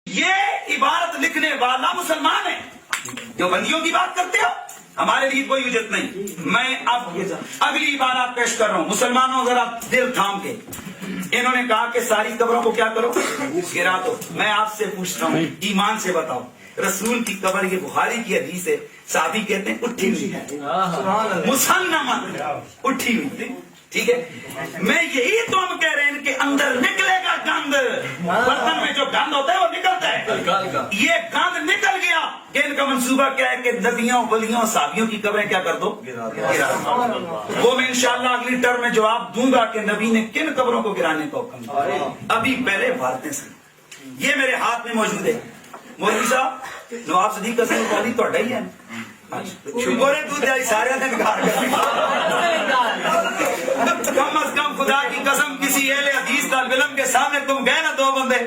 یہ عبارت لکھنے والا مسلمان ہے. جو بندیوں کی بات کرتے ہو ہمارے لیے کوئی اجت نہیں. میں اب اگلی عبارت پیش کر رہا ہوں. مسلمانوں ذرا دل تھام کے. انہوں نے کہا کہ ساری قبروں کو کیا کرو, گرا دو. میں آپ سے پوچھتا ہوں ایمان سے بتاؤ, رسول کی قبر یہ بخاری کی حدیث ہے, صحابی کہتے ہیں اٹھی ہوئی ہے, مسلمان اٹھی ہوئی ہے. ٹھیک ہے, میں یہی تو ہم کہہ رہے ہیں کہ اندر نکلے گا گند. برتن میں جو گند ہوتا ہے وہ نکلتا ہے. یہ گند نکل گیا کہ ان کا منصوبہ کیا ہے کہ نبیوں ولیوں صحابیوں کی قبریں کیا کر دو, گرا دو. وہ میں انشاءاللہ اگلی ٹرم میں جواب دوں گا کہ نبی نے کن قبروں کو گرانے کا حکم دیا. ابھی پہلے بھارتیں سے یہ میرے ہاتھ میں موجود ہے. مولوی صاحب نواب صدیق حسن قاضی تو ہی ہے, شکر ہے تو جائی سارے دن گھر کم از کم خدا کی قسم کسی اہل حدیث طالب علم کے سامنے تم گئے نا دو بندے,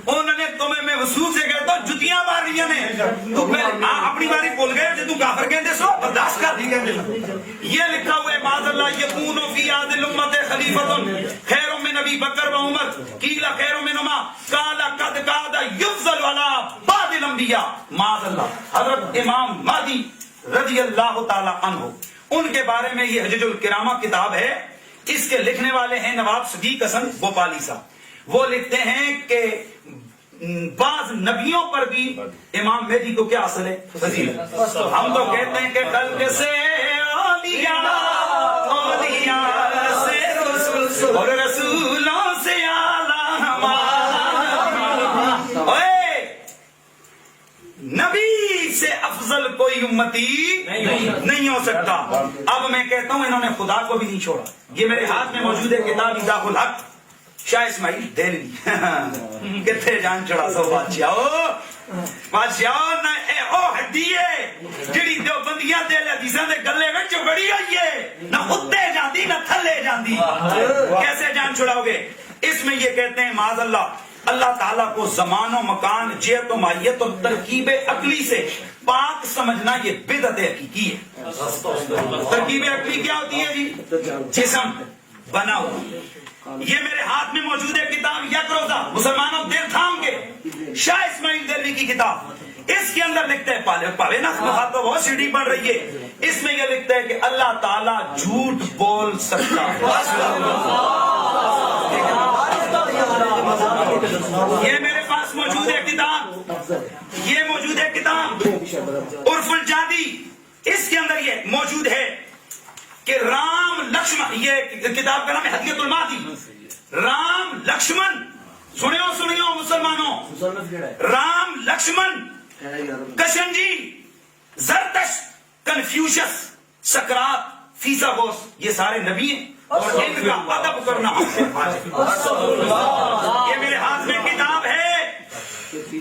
انہوں نے تمہیں میں وصول سے کہتا ہوں جتیاں مار رہی ہیں تو پھر اپنی باری بول گئے جو تم کافر کہتے سو برداشت کر دی گئے. یہ لکھا ہوا ہے معاذ اللہ یکون فی هذه الامه خلیفۃ خیر من ابی بکر و عمر قیل خیر منهما قال قد قاد یفضل علی بعض الانبیاء. معاذ اللہ حضرت امام مہدی رضی اللہ تعالی عنہ, ان کے بارے میں یہ حجج الکرامہ کتاب ہے. اس کے لکھنے والے ہیں نواب صدیق حسن بھوپالی صاحب. وہ لکھتے ہیں کہ بعض نبیوں پر بھی امام مہدی کو کیا اصل ہے, فضیلت. ہم تو کہتے ہیں کہ خلق سے اولیاء, اولیاء سے رسول اور رسولوں سے اعلیٰ ہمارا. نبی سے افضل کوئی امتی نہیں ہو سکتا. اب میں کہتا ہوں انہوں نے خدا کو بھی نہیں چھوڑا. یہ میرے ہاتھ میں موجود ہے کتاب ایضاح الحق شاہ اسماعیل دہلوی. کتنے جان چڑھا سو بادشاہ نہ او ہڈی ہے جڑی دیوبندیاں دے حدیثاں دے گلے وچ بڑی ہوئی ہے, نہ اتے جاندی نہ تھلے جاندی. کیسے جان چھڑاؤ گے؟ اس میں یہ کہتے ہیں معاذ اللہ اللہ تعالیٰ کو زمان و مکان, جہت و ماہیت اور ترکیب عقلی سے پاک سمجھنا یہ بدعت حقیقی ہے. ترکیب عقلی کیا ہوتی ہے جی؟ جسم بنا ہوا. یہ میرے ہاتھ میں موجود ہے کتاب یک روزہ, مسلمانوں دل تھام کے, شاہ اسماعیل دہلوی کی کتاب. اس کے اندر لکھتے ہیں پاوے نا تو بہت سیڑھی پڑھ رہی ہے. اس میں یہ لکھتا ہے کہ اللہ تعالیٰ جھوٹ بول سکتا ہے. یہ میرے پاس موجود ہے کتاب, یہ موجود ہے کتاب عرف الجادی. اس کے اندر یہ موجود ہے کہ رام لکشمن, یہ کتاب کا نام ہے ہدیۃ المہدی. رام لکشمن سنیو مسلمانوں, رام لکشمن کشنجی زرتش کنفیوشس سقراط فیثاغورس یہ سارے نبی ہیں اور ان کا ادب کرنا. یہ میرے ہاتھ میں کتاب ہے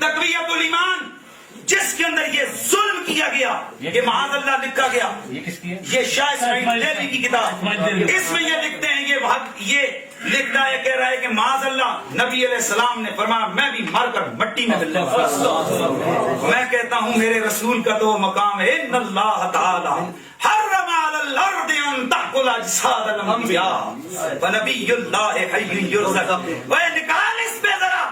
تقویۃ الایمان, جس کے اندر یہ ظلم کیا گیا, یہ معاذ اللہ لکھا گیا. یہ شاہ اسماعیل دہلوی کی کتاب. اس میں یہ لکھتے ہیں یہ لکھتا ہے کہہ رہا ہے کہ معاذ اللہ نبی علیہ السلام نے فرمایا میں بھی مر کر مٹی میں ملنے والا. میں کہتا ہوں میرے رسول کا تو مقام ہے ان اللہ تعالی حرم علی الارض ان تاکل اجساد الانبیاء ونبی اللہ حی یرزق. وہ نکال اس پہ ذرا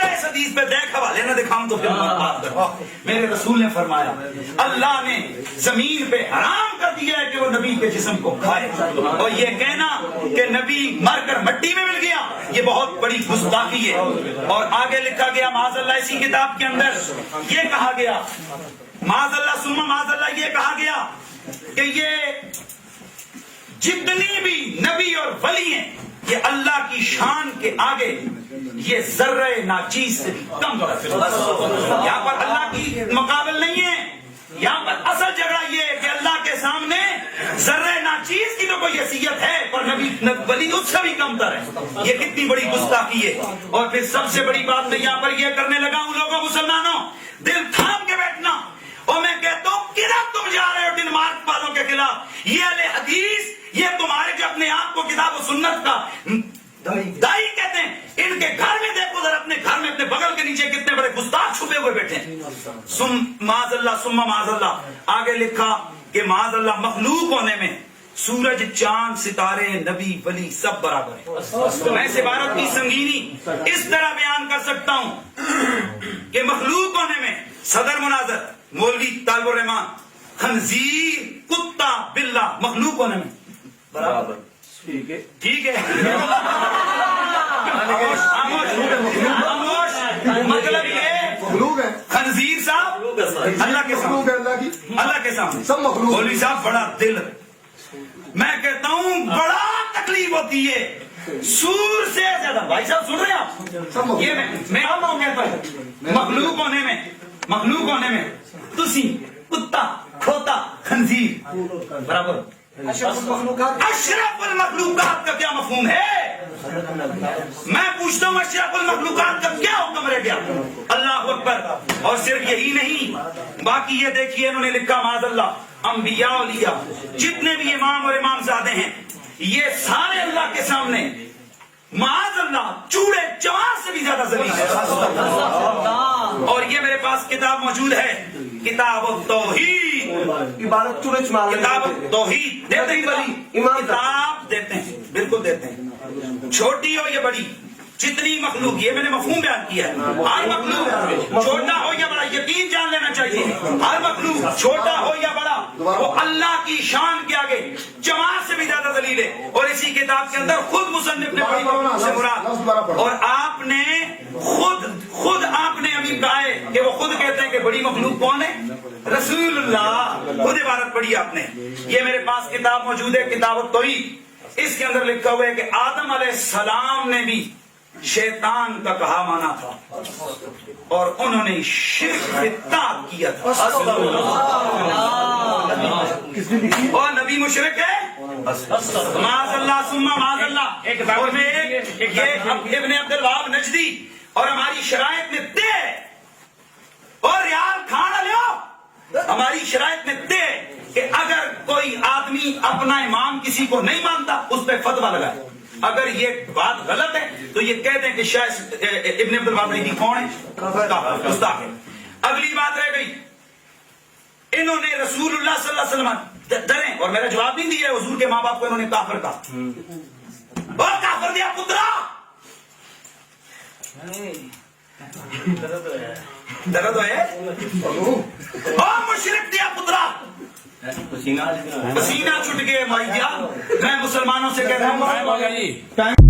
اس حدیث پہ دیکھ حوالے نہ دکھاؤں تو پھر بات کرو. میرے رسول نے فرمایا اللہ نے زمین پہ حرام کر دیا ہے کہ وہ نبی کے جسم کو کھائے, اور یہ کہنا کہ نبی مر کر مٹی میں مل گیا یہ بہت بڑی گستاخی ہے. اور آگے لکھا گیا معاذ اللہ اسی کتاب کے اندر یہ کہا گیا معاذ اللہ ثم معاذ اللہ یہ کہا گیا کہ یہ جتنی بھی نبی اور ولی ہیں یہ اللہ کی شان کے آگے یہ ذرہ ناچیز سے بھی کم ہے. یہاں پر اللہ کی مقابل نہیں ہے. یہاں پر اصل جگہ یہ ہے کہ اللہ کے سامنے ذرہ ناچیز کی تو کوئی حیثیت ہے پر نبی ولی اس سے بھی کم تر ہے. یہ کتنی بڑی گستاخی ہے. اور پھر سب سے بڑی بات میں یہاں پر یہ کرنے لگا ہوں لوگوں مسلمانوں دل تھام کے بیٹھنا. اور میں کہتا ہوں کدھر تم جا رہے ہو ڈنمارک والوں کے خلاف. یہ اہل حدیث یہ تمہارے جو اپنے آپ کو کتاب و سنت کا دائی کہتے ہیں, ان کے گھر میں دیکھو ذرا, اپنے گھر میں اپنے بغل کے نیچے کتنے بڑے گستاخ چھپے ہوئے بیٹھے ہیں. معاذ اللہ ثم معاذ اللہ. آگے لکھا کہ معاذ اللہ مخلوق ہونے میں سورج چاند ستارے نبی ولی سب برابر ہیں. میں اس عبارت کی سنگینی اس طرح بیان کر سکتا ہوں صدر مناظر مولوی طالب الرحمان، خنزیر کتا بلا مخلوق ہونے میں برابر ٹھیک ہے خاموش مطلب یہ مخلوق ہے، خنزیر صاحب اللہ کے مخلوق ہے سامنے، اللہ کی، اللہ کے سامنے سب مخلوق ہیں۔ مولوی صاحب بڑا دل، میں کہتا ہوں بڑا تکلیف ہوتی ہے سور سے زیادہ. بھائی صاحب سن رہے ہیں آپ؟ یہ میں آپ کہتا ہوں مخلوق ہونے میں تسی کتا کھوتا خنزیر برابر. اشرف المخلوقات، اشرف المخلوقات کا کیا مفہوم ہے؟ میں پوچھتا ہوں اشرف المخلوقات کا کیا حکم رہ گیا؟ اللہ اکبر. اور صرف یہی نہیں، باقی یہ دیکھیے انہوں نے لکھا معاذ اللہ انبیاء اولیاء جتنے بھی امام اور امام زادے ہیں یہ سارے اللہ کے سامنے معاذ اللہ چوڑے چوار سے بھی زیادہ ذلیل ہے. اور یہ میرے پاس کتاب موجود ہے، کتاب التوحید، عبادت چورے چمار کتاب التوحید دیتے ہیں بلی کتاب دیتے ہیں، بالکل دیتے ہیں، چھوٹی ہو یا بڑی جتنی مخلوق، یہ میں نے مفہوم بیان کیا ہے، ہر مخلوق چھوٹا ہو یا بڑا یقین جان لینا چاہیے، ہر مخلوق چھوٹا ہو یا بڑا وہ اللہ کی شان کے آگے جماعت سے بھی زیادہ ذلیل ہے. اور اسی کتاب کے اندر خود مصنف نے بڑی مخلوق سے مراد، اور آپ نے خود آپ نے ابھی کہا ہے کہ وہ خود کہتے ہیں کہ بڑی مخلوق کون ہے؟ رسول اللہ. خود عبارت پڑھی آپ نے. یہ میرے پاس کتاب موجود ہے کتاب التوحید، اس کے اندر لکھا ہوا ہے کہ آدم علیہ السلام نے بھی شیطان کا کہا مانا تھا اور انہوں نے شرک اتحاد کیا تھا. اور نبی مشرک ہے معاذ اللہ ثم معاذ اللہ. اور میں یہ ابن عبد الوہاب نجدی اور ہماری شرائط میں دے اور ریال کھانا لو، ہماری شرائط میں دے کہ اگر کوئی آدمی اپنا امام کسی کو نہیں مانتا اس پہ فتویٰ لگائے. اگر یہ بات غلط ہے تو یہ کہہ دیں کہ شاید ابن عبد الوہاب نجدی کون ہے؟ گستاخ ہے. اگلی بات رہ گئی، انہوں نے رسول اللہ صلی اللہ علیہ وسلم ڈریں اور میرا جواب نہیں دیا. حضور کے ماں باپ کو انہوں نے کافر کہا، اور کافر دیا پترا، درد ہے اور مشرک دیا پترا. پسینہ چھٹ گئے بھائی جان. میں مسلمانوں سے کہتا ہوں